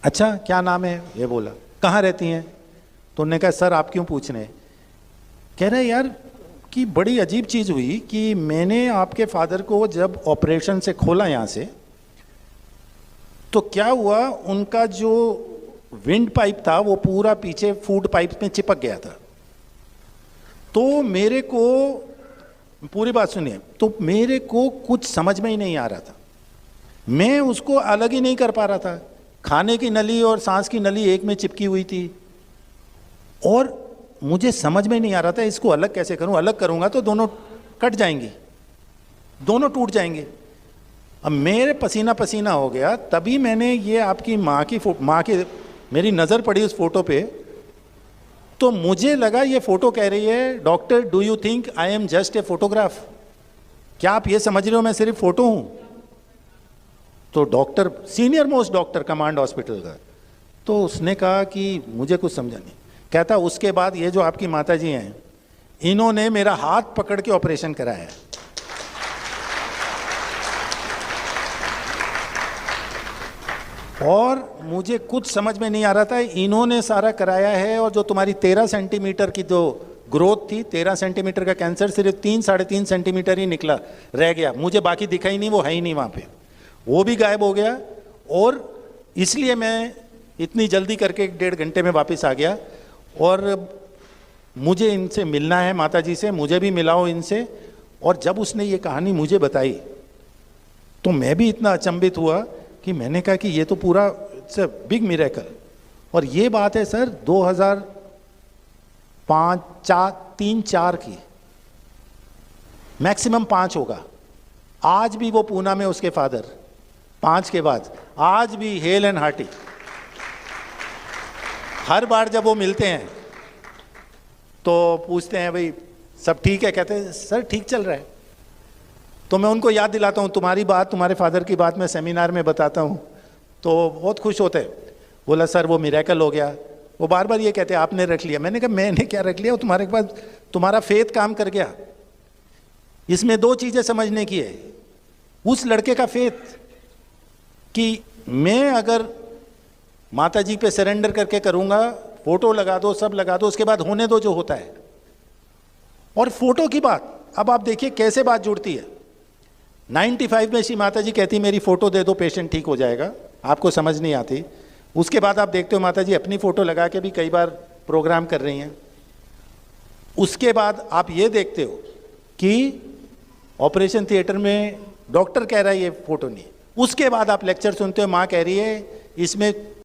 अच्छा क्या नाम है? ये बोला। कहाँ रहती हैं? तो उन्होंने कहा सर आप क्यों पूछ रहे हैं? कह रहे यार कि बड़ी अजीब चीज़ हुई कि मैंने आपके फादर को जब ऑपरेशन से खोला यहाँ से, तो क्या हुआ, उनका जो विंड पाइप था वो पूरा पीछे फूड पाइप में चिपक गया था। तो मेरे को, पूरी बात सुनिए, तो मेरे को कुछ समझ में ही नहीं आ रहा था, मैं उसको अलग ही नहीं कर पा रहा था। खाने की नली और सांस की नली एक में चिपकी हुई थी और मुझे समझ में नहीं आ रहा था इसको अलग कैसे करूं। अलग करूंगा तो दोनों कट जाएंगी, दोनों टूट जाएंगे। अब मेरे पसीना पसीना हो गया। तभी मैंने ये आपकी माँ की मेरी नज़र पड़ी उस फोटो पे, तो मुझे लगा ये फोटो कह रही है doctor do you think I am just a photograph, क्या आप ये समझ रहे हो मैं सिर्फ फोटो हूं? तो doctor, senior most doctor command hospital का, तो उसने कहा कि मुझे कुछ समझा नहीं। कहता उसके बाद ये जो आपकी माता जी हैं, इन्होंने मेरा हाथ पकड़ के ऑपरेशन कराया है। और मुझे कुछ समझ में नहीं आ रहा था, इन्होंने सारा कराया है। और जो तुम्हारी 13 सेंटीमीटर की जो ग्रोथ थी, 13 सेंटीमीटर का कैंसर सिर्फ 3-3.5 सेंटीमीटर ही निकला, रह गया, मुझे बाकी दिखा ही नहीं, वो है ही नहीं वहाँ पे, वो भी गायब हो गया। और इसलिए मैं इतनी जल्दी करके 1.5 घंटे में वापस आ गया। और मुझे इनसे मिलना है, माता जी से, मुझे भी मिलाओ इनसे। और जब उसने ये कहानी मुझे बताई तो मैं भी इतना अचंभित हुआ कि मैंने कहा कि ये तो पूरा इट्स अ बिग मिरेकल। और ये बात है सर 2005-3-4 की, मैक्सिमम 5 होगा। आज भी वो पूना में उसके फादर 5 के बाद आज भी हेल एंड हार्टी। हर बार जब वो मिलते हैं तो पूछते हैं भाई सब ठीक है? कहते हैं सर ठीक चल रहा है। तो मैं उनको याद दिलाता हूँ तुम्हारी बात, तुम्हारे फादर की बात मैं सेमिनार में बताता हूँ, तो बहुत खुश होते हैं। बोला सर वो मिरेकल हो गया। वो बार बार ये कहते हैं आपने रख लिया। मैंने कहा मैंने क्या रख लिया, वो तुम्हारे पास तुम्हारा फेथ काम कर गया। इसमें 2 चीज़ें समझने की है। उस लड़के का फेथ कि मैं अगर माता जी पे सरेंडर करके करूँगा, फोटो लगा दो, सब लगा दो, उसके बाद होने दो जो होता है। और फोटो की बात, अब आप देखिए कैसे बात जुड़ती है। 95 में श्री माता जी कहती मेरी फ़ोटो दे दो पेशेंट ठीक हो जाएगा, आपको समझ नहीं आती। उसके बाद आप देखते हो माता जी अपनी फ़ोटो लगा के भी कई बार प्रोग्राम कर रही हैं। उसके बाद आप ये देखते हो कि ऑपरेशन थिएटर में डॉक्टर कह रहा है ये फ़ोटो नहीं। उसके बाद आप लेक्चर सुनते हो, माँ कह रही है इसमें